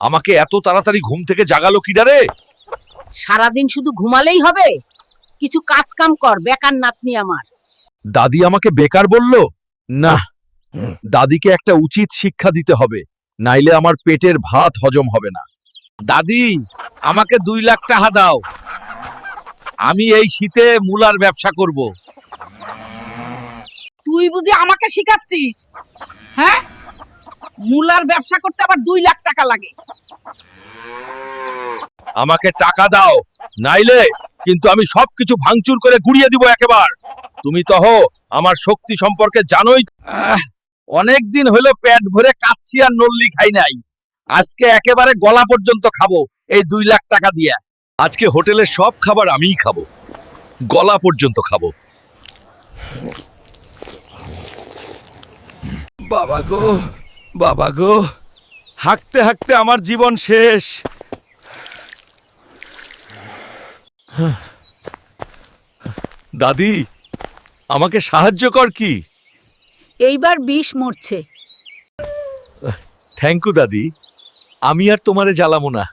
আমাকে এত তাড়াতাড়ি ঘুম থেকে জাগালো কিডা রে? সারাদিন শুধু ঘুমালেই হবে? কিছু কাজ কাম কর, বেকার নাতনি আমার। দাদি আমাকে বেকার বলল? না, দাদিকে একটা উচিত শিক্ষা দিতে হবে, নাইলে আমার পেটের ভাত হজম হবে না। দাদি, আমাকে 2 লাখ টাকা দাও, আমি এই শীতে মূলার ব্যবসা করব। তুই বুঝি আমাকে শিখাচ্ছিস? হ্যাঁ, মূলার ব্যবসা করতে আবার 2 লাখ টাকা লাগে? আমাকে টাকা দাও, নাইলে কিন্তু আমি সবকিছু ভাঙচুর করে গুড়িয়ে দিব একেবার। তুমি তো আমার শক্তি সম্পর্কে জানোই। অনেক দিন হলো পেট ভরে কাচ্ছি আর নল্লি খাই নাই, আজকে একেবারে গলা পর্যন্ত খাবো এই 2 লাখ টাকা দিয়ে। আজকে হোটেলের সব খাবার আমিই খাবো, গলা পর্যন্ত খাবো। বাবা গো, বাবা গো, হাঁকতে হাঁকতে আমার জীবন শেষ। দাদি, আমাকে সাহায্য কর কি। এইবার বিষ মরছে। থ্যাংক ইউ দাদি, আমি আর তোমারে জ্বালাবো না।